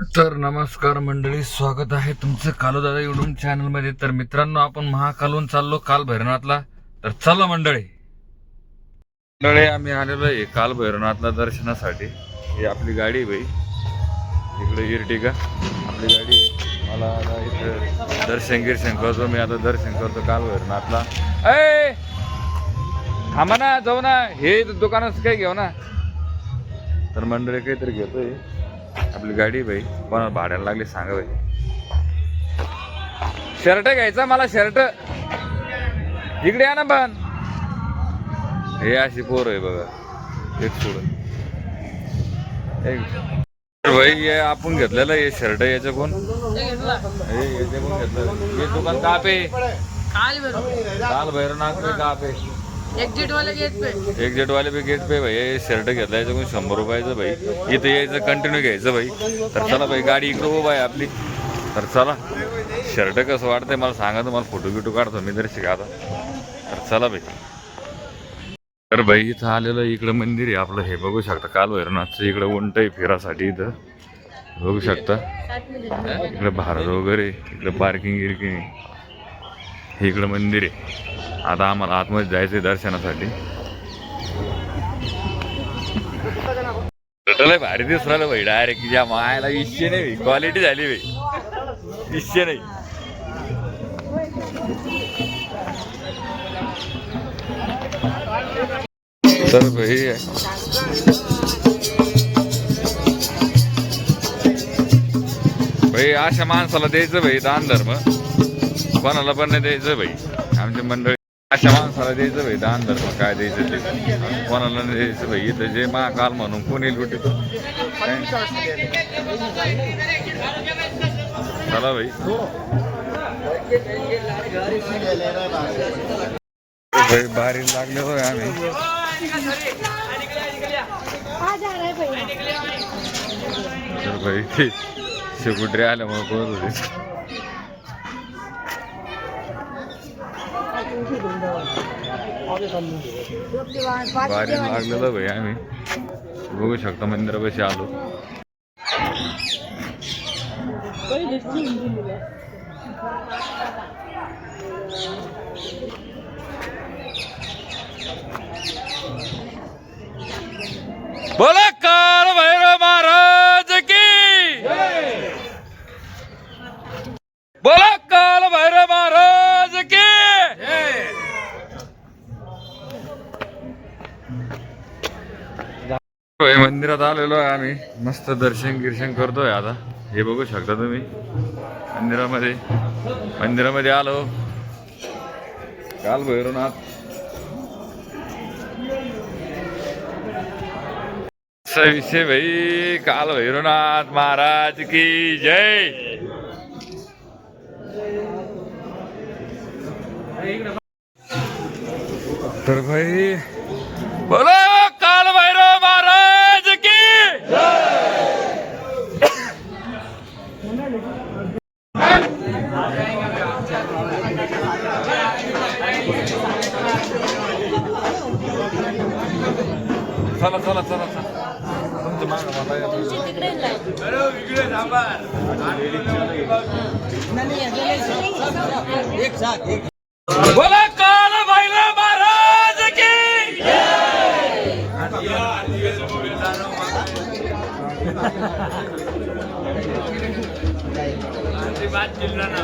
तर नमस्कार मंडळी, स्वागत आहे तुमचं कालूदादा युट्यूब चॅनल मध्ये. तर मित्रांनो, आपण महाकालून चाललो काल भैरवनाथला. तर चला मंडळी, आम्ही आलेलो आहे काल भैरवनाथला दर्शनासाठी. ही आपली गाडी भाई, इकडे इर्टिगा आपली गाडी. मला आता इथं दर्शन करतो मी. आता दर्शन करतो काल भैरवनाथला. ए थांबा ना, जाऊ ना, हे दुकानाचं काही घेऊ ना. तर मंडळी काहीतरी घेतोय. आपली गाडी भाई, कोणाला भाड्याला लागली सांगा भाई. शर्ट घ्यायचा मला, शर्ट इकडे या ना. पण हे अशी पोर आहे बघा, एक सोडून भाई. हे आपण घेतलेलं हे शर्ट, याच्या कोण याच्या कोण घेतलं. हे दुकान का पे काल भैरवनाथ पे का पे एक्झिट वाले पे गेट पे भाई. हे शर्ट घेतला याच्याकडून 100 रुपयाचं भाई. इथं यायचं कंटिन्यू घ्यायचं भाई. तर चला भाई, गाडी इकडं उभा आहे आपली. तर चला, शर्ट कसं वाटतंय मला सांगा, तुम्हाला फोटो बिटो काढतो मी तरी शिकाता. तर चला भाई. तर भाई इथं आलेलं इकडं मंदिर आहे आपलं. हे बघू शकता काल भैरवनाथचं. इकडं उंट आहे फिरासाठी. इथं बघू शकता, इकडे भारत वगैरे, इकडं पार्किंग गिरकिंग. हे इकडं मंदिर आहे. आता आम्हाला आतमध्ये जायचंय दर्शनासाठी. टोटल भारी दिसू राहिलं भाई. डायरेक्ट ज्या मायाला विषय नाही, क्वालिटी झाली भाई, विषय नाही. तर भाई अशा माणसाला द्यायचं भाई दान धर्म, कोणाला पण नाही द्यायचं भाई. आमच्या मंडळी अशा माणसाला द्यायचं भाई दान धर्म. काय द्यायचं ते कोणाला नाही द्यायचं भाई. इथं जे महाकाल म्हणून कोणी लुटीतो. चला भाई, भाई बारी लागलेलो आहे आम्ही. तर भाई शेकुटरी आल्यामुळे बोलत होते. बारी लागलेलं भाई आम्ही. बघू शकता मंदिरापाशी आलो. बोला काल भैरव महाराज की, बोला काल भैरव महाराज की. मंदिरात आलेलो आहे आम्ही. मस्त दर्शन करतोय आता. हे बघू शकता तुम्ही मंदिरामध्ये आलो काल भैरवनाथ. असा विषय भाई, काल भैरवनाथ महाराज की जय. तर भाई बोलो काल भैरव महाराज की. चला चला चला चला, तुमचं माग बोला काल भैरव महाराज की. बात चिल्ला ना.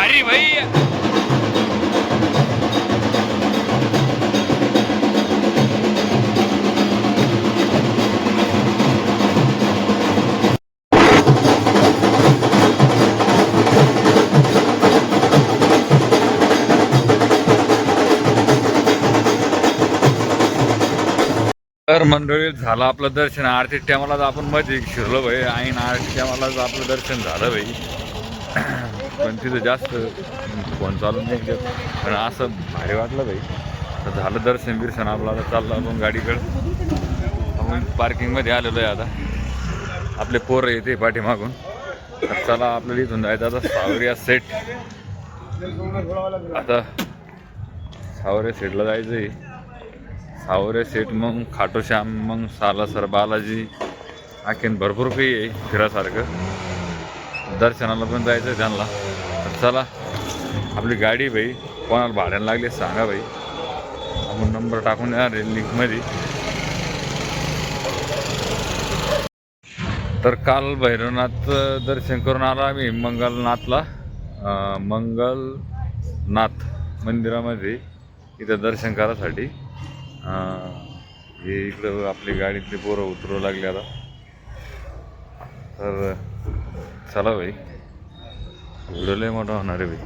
भारी भाई. तर मंडळी झालं आपलं दर्शन. आरती टायमालाच आपण मध्ये शिरलो भाई. ऐन आरती टायमालाच आपलं दर्शन झालं भाई. पण तिथं जास्त फोन चालू नाही देत. पण असं भारी वाटलं भाई. तर झालं दर्शन बिर्शन आपलं. आता चाललं आपण गाडीकडं. आपण पार्किंगमध्ये आलेलो आहे आता. आपले पोरं येते पाठीमागून. तर चला आपल्याला इथून जायचं आता सावरिया सेट. आता सावरिया सेटला जायचं आहे. सावरे सेट मग खाटूश्याम मग सालासर बालाजी आणखीन भरपूर काही आहे फिरासारखं. दर्शनाला पण जायचं आहे त्यांना. तर चला आपली गाडी भाई कोणाला भाड्यानं लागली सांगा भाई. आपण नंबर टाकून देणार लिंकमध्ये. तर काल भैरवनाथ दर्शन करून आलो आम्ही मंगलनाथला. मंगलनाथ मंदिरामध्ये इथं दर्शन करायसाठी. हे इकडं आपली गाडीतली पोरं उतरू लागले आता. तर चला भाई व्हिडिओ लय मोठा होणार आहे भाई.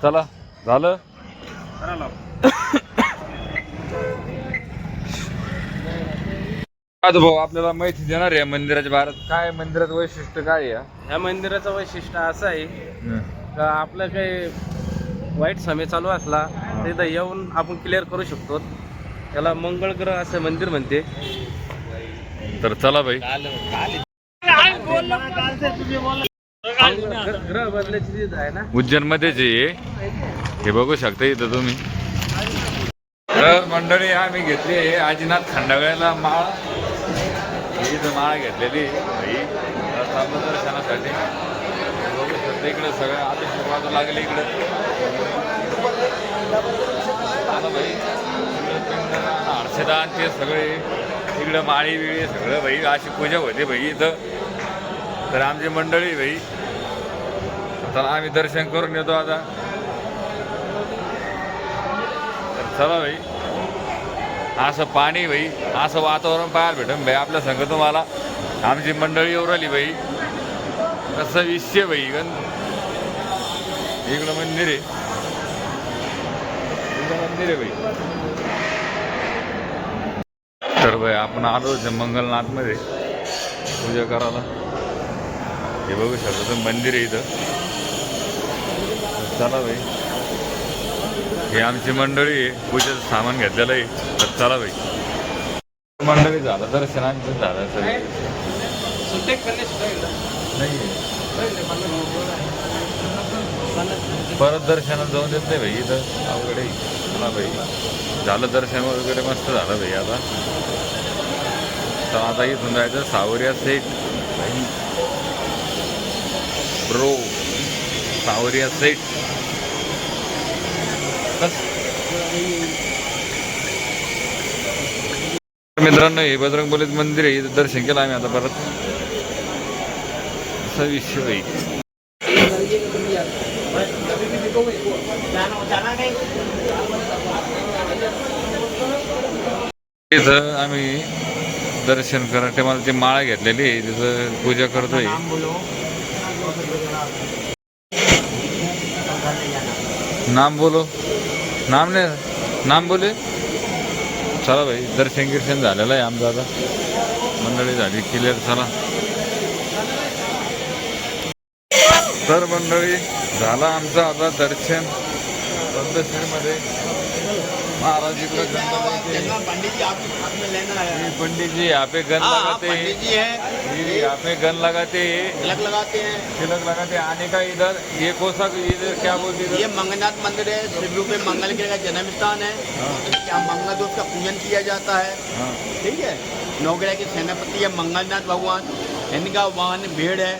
चला झालं. भाऊ आपल्याला माहिती देणार आहे मंदिराच्या बाहेर. काय मंदिराचं वैशिष्ट्य काय आहे? ह्या मंदिराचं वैशिष्ट्य असं आहे का आपलं काही वाईट समय चालू असला तिथं येऊन आपण क्लिअर करू शकतो. त्याला मंगळ ग्रह असं मंदिर म्हणते. तर चला भाई. ग्रह बदलायची तिथं आहे ना उज्जैन मध्येच हे बघू शकता इथं तुम्ही. तर मंडळी आम्ही घेतली आहे आजीनाथ खंडागळ्याला माळ. इथं माळ घेतलेली भाई आपलं दर्शनासाठी. बघू शकता इकडे सगळं अभिषेक वाजू लागले इकडे. भाई हर्षदान ते सगळे इकडं माळी बिळी सगळं भाई अशी पूजा होते भाई इथं. तर आमची मंडळी भाई तर आम्ही दर्शन करून येतो आता. तर चला भाई. असं पाणी भाई असं वातावरण पाहायला भेटून भाई आपल्या संग तुम्हाला. आमची मंडळी येऊ राहिली भाई. कसं विषय भाई इकडं मंदिर आहे. इकडं मंदिर आहे भाई. तर भाई आपण आलो मंगलनाथमध्ये पूजा करायला. हे बघू शकतो तर मंदिर आहे इथं. चला भाई हे आमची मंडळी आहे. पूजेचं सामान घेतलेलं आहे. तर चला भाई मंडळी झालं दर्शनाचं झालं सगळं. नाही परत दर्शनात जाऊन देत नाही भाई इथं अवघड. चला भाई झालं दर्शन वगैरे मस्त झालं भाई. आता तर आता इथून जायचं सावरिया सेट ब्रो. सावरिया सेट मित्रांनो हे बजरंगबलीचं मंदिर आहे. इथं दर्शन केलं आम्ही आता परत. असा विषय भाई. इथं आम्ही दर्शन करते मला ती माळ घेतलेली आहे. तिथं पूजा करतोय. नाम बोलो. नाम नाही नाम बोले. चला भाई दर्शन गिर्शन झालेलं आहे आमचं आता. मंडळी झाली क्लिअर. चला तर मंडळी झालं आमचं आता दर्शन पद्धतशीरमध्ये. महाराज जी का गन पंडित जी यहाँ पे गन लगाते हैं. यहाँ पे गन लगाते हैं. तिलक लगाते हैं. तिलक लगाते हैं. आने का इधर ये कोसा इधर क्या बोलते हैं? ये मंगलनाथ मंदिर है. शिवरू पे मंगल के जन्म स्थान है. यहाँ मंगल दोष का पूजन किया जाता है. ठीक है. नौग्रह के सेनापति है मंगलनाथ भगवान. इनका वाहन भेड़ है.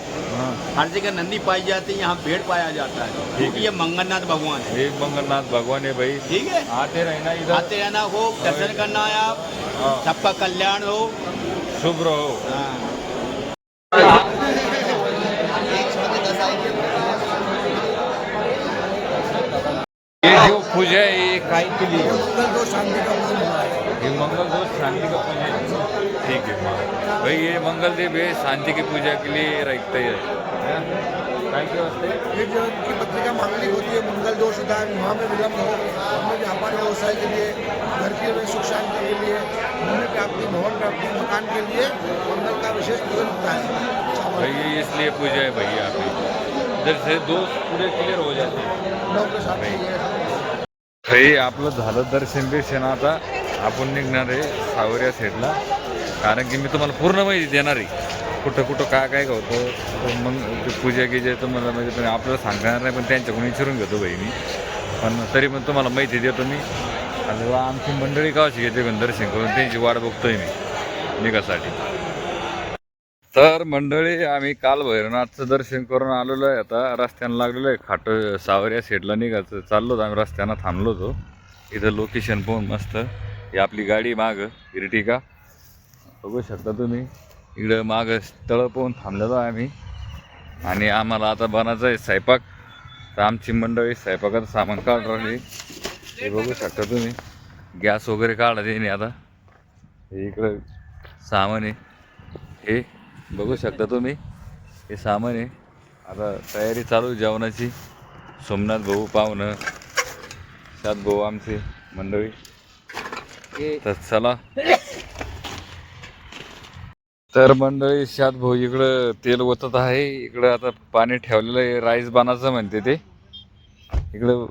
हर जगह नंदी पाई जाती है. यहाँ भेड़ पाया जाता है क्योंकि ये मंगलनाथ भगवान है. एक मंगलनाथ भगवान है भाई. ठीक है. आते रहना इधर. आते रहना हो. दर्शन करना है आप. सबका कल्याण हो. शुभ रहो. पूजा है ये काय के लिए? मंगल दोष शांति का पूजन हो रहा है। ये मंगल दोष शांति का पूजा है। ठीक है भाई, ये मंगल देव है शांति की पूजा के लिए रखते हैं। काय के वास्ते? ये जो की पत्रिका मांगलिक होती है, मंगल दोष होता है, वहाँ में विलम्ब हो, अपने व्यापार व्यवसाय के लिए, घर के सुख शांति के लिए, भूमि प्राप्ति, भवन प्राप्ति, मकान के लिए मंगल का विशेष पूजन होता है। भाई ये इसलिए पूजा है भैया आपली, इधर से दोष पूरे क्लियर हो जाते हैं। 9 के साथ ये भाई आपलं झालं दर्शन बिर्शन, आता आपण निघणार आहे सावरिया साईडला, कारण की मी तुम्हाला पूर्ण माहिती देणार आहे कुठं कुठं काय काय होतं. मग ते पूजा गिजा तुम्हाला म्हणजे पण आपल्याला सांगणार नाही, पण त्यांच्याकडून विचारून घेतो भाई मी, पण तरी पण तुम्हाला माहिती देतो मी. आणि आमची मंडळी कावाची घेते पण दर्शन करून त्यांची वाट बघतोय मी निघासाठी. तर मंडळी आम्ही काल भैरवनाथचं दर्शन करून आलेलो आहे. आता रस्त्यानं लागलेलो आहे, खाट सावरिया साईडला निघायचं चाललो होतो आम्ही, रस्त्यानं थांबलो होतो. इथं लोकेशन पाहून मस्त, ही आपली गाडी मागं इर्टिगा बघू शकता तुम्ही. इकडं मागं तळं पाहून थांबलेलो आहे आम्ही, आणि आम्हाला आता बनायचं आहे स्वयंपाक. तर आमची मंडळी स्वयंपाकाचं सामान काढून राहिली, हे बघू शकता तुम्ही. गॅस वगैरे काढा येणे आता, हे इकडं सामान आहे, हे बघू शकता तुम्ही, हे सामान आहे. आता तयारी चालू जेवणाची. सोमनाथ भाऊ पाहुणं, सात भाऊ आमचे मंडळी. तर चला, तर मंडळी सात भाऊ इकडं तेल ओतत आहे. इकडं आता पाणी ठेवलेलं आहे, राईस बनायचं म्हणते ते. इकडं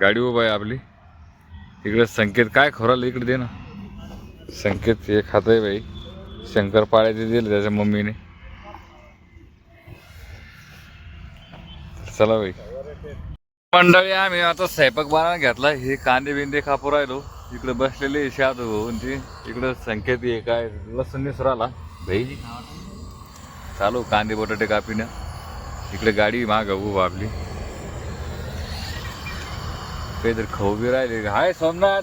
गाडी उभा आहे आपली. इकडं संकेत काय खोराला इकडे दे ना. संकेत हे खात आहे बाई, शंकरपाळ्याचे दिले त्याच्या मम्मीने. चला बाई मंडळी, आम्ही आता स्वयंपाक बनायला घेतला. हे कांदे बिंदे कापू राहिलो. इकडे बसलेले शाद होऊन ते, इकडं संकेत हे काय लसूण निसराला भाई चालू कांदे बटाटे कापीनं. इकडे गाडी माग उभा आपली, काहीतरी खाऊ बी राहिले. हाय सोमनाथ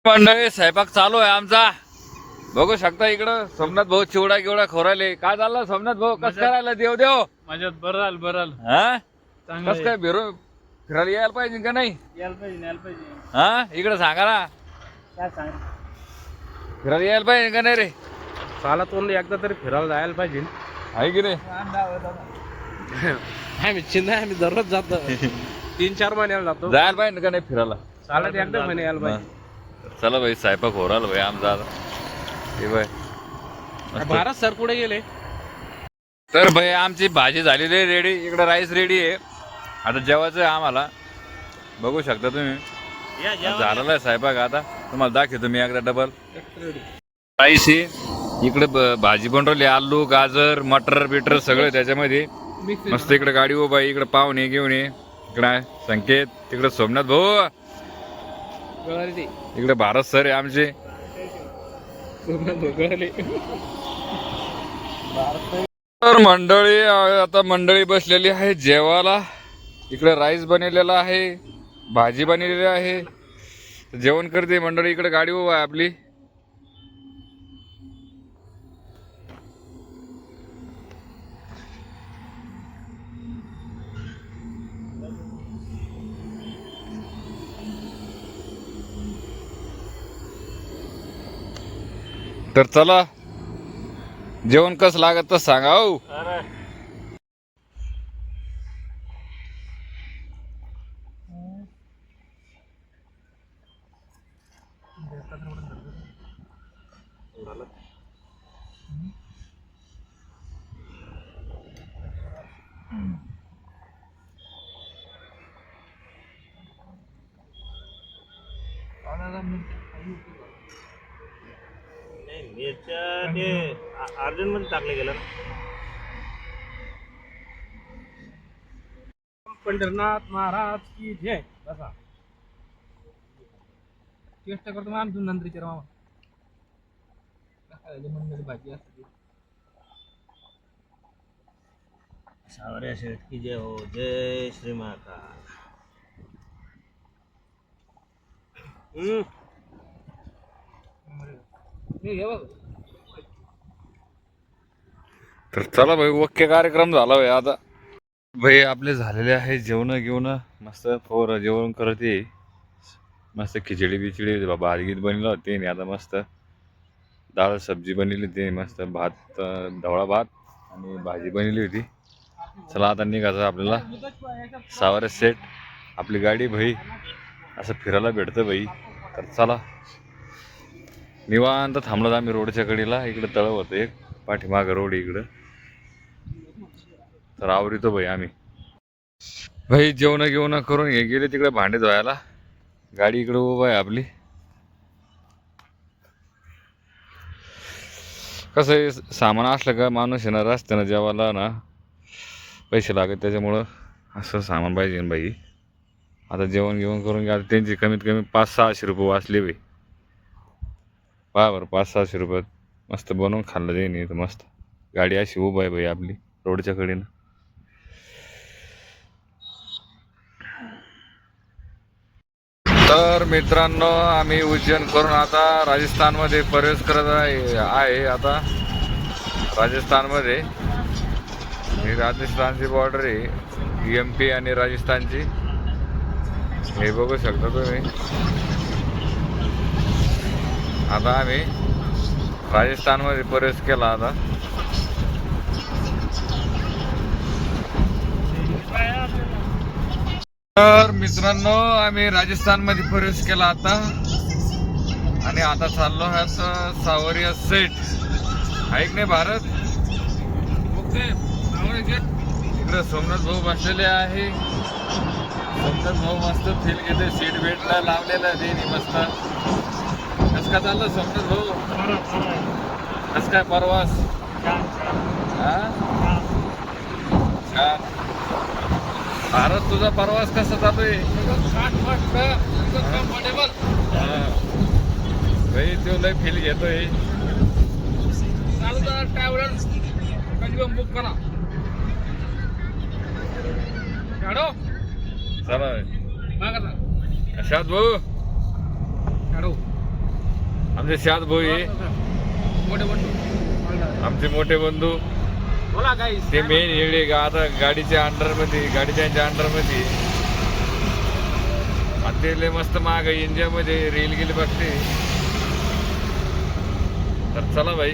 मंडळी, स्वयंपाक चालू आहे आमचा. बघू शकता इकडं सोमनाथ भाऊ चिवडा गिवडा खोरायले. काय झालं सोमनाथ भाऊ, कसं करायला देव देव माझ्यात बरं बरं हा कस काय फिरायला यायला पाहिजे का नाही? यायला पाहिजे. हा इकडे सांगा ना, काय सांग, फिरायला यायला पाहिजे का नाही रे? साला तोंड एकदा तरी फिरायला जायला पाहिजे. आहे की नाही? आम्ही चिन्ह आम्ही दररोज जातो, 3-4 महिन्याला जातो. जायला पाहिजे का नाही फिरायला? साला ते एकदा महिने यायला पाहिजे. चला भाई स्वयंपाक हो राहिला भाई आमचा आता. हे बाय भारत सर कुठे गेले? तर भाई आमची भाजी झालेली आहे रेडी, इकडे राईस रेडी आहे. आता जेवायचं आहे आम्हाला, बघू शकता तुम्ही. झालेला आहे स्वयंपाक. आता तुम्हाला दाखवतो मी एकदा डबल. राईस आहे इकडे, भाजी पण राहिली, आलू गाजर मटर बिटर सगळं त्याच्यामध्ये मस्त. इकडे गाडी उभा आहे, इकडे पाहुणे घेऊन ये. इकडे संकेत, तिकडे सोमनाथ भाऊ, इकडे भारत सर आहे आमचे. तर मंडळी आता मंडळी बसलेली आहे जेवायला. इकडे राईस बनवलेला आहे, भाजी बनवलेली आहे, जेवण करते मंडळी. इकडे गाडी उभा आहे आपली. तर चला, जेवण कसं लागत तर सांगा हो. अर्जंट मध्ये टाकले गेलं ना. पंढरनाथ महाराज की जय. बसा चेष्टा करतो मग आमची नंतरच्या मामा मंडळी भाजी असते. सावरिया शेठ की जय हो. जय श्री महाकाल. तर चला भाई, ओके कार्यक्रम झाला भाई आता. भाई आपले झालेले आहे जेवण घेऊन मस्त पोर जेवण करत ये मस्त खिचडी बिचडी भात गीत बनलं होते आणि आता मस्त डाळ सब्जी बनवली होती मस्त भात ढवळा भात आणि भाजी बनवली होती. चला आता निघायचं आपल्याला सावरे सेट. आपली गाडी भाई असं फिरायला भेटतं भाई. तर चला निवांत थांबलो आम्ही रोडच्या कडेला. इकडे तळं होतं एक पाठीमागं रोड इकडं. तर आवरितो भाई आम्ही भाई जेवण घेऊन करून हे गेले तिकडे भांडे धुवायला. गाडी इकडे उभं आहे आपली. कसं आहे सामान असलं का माणूस येणार रस्त्यानं जेवायला ना पैसे लागत त्याच्यामुळं असं सामान पाहिजे ना बाई. आता जेवण घेऊन करून घ्या. त्यांची कमीत कमी 500-600 रुपये वाचले बाई. पहा बरं 500-600 रुपयात मस्त बनवून खाल्लं जाईन इथं मस्त. गाडी अशी उभं आहे बाई आपली रोडच्या कडेनं. तर मित्रांनो आम्ही उज्जैन करून आता राजस्थानमध्ये प्रवेश करत आहे. आता राजस्थानमध्ये ही राजस्थानची बॉर्डर आहे MP आणि राजस्थानची. हे बघू शकता तुम्ही. आता आम्ही राजस्थानमध्ये प्रवेश केला. आता तर मित्रांनो आम्ही राजस्थानमध्ये प्रवेश केला आता आणि आता चाललो ह्याच सावरिया सेट ऐक नाही भारत. इकडे सोमनाथ भाऊ बसलेले आहे. सोमनाथ भाऊ मस्त फील घेते. सीट बेल्टला लावलेला आहे मस्त. कसं काय चाललं सोमनाथ भाऊ? कसं काय प्रवास? छान. भारत तुझा प्रवास कसा चालू आहे? भाई तो लय फील घेतोय. बुक करा चला शाद भाऊ. आमचे शाद भाऊ आहे आमचे मोठे बंधू. ते मेन येडे आता गाडीच्या अंडरमध्ये गाडीच्या अंडरमध्ये ते लय मस्त माग इंडियामध्ये रील गेली बघते. तर चला भाई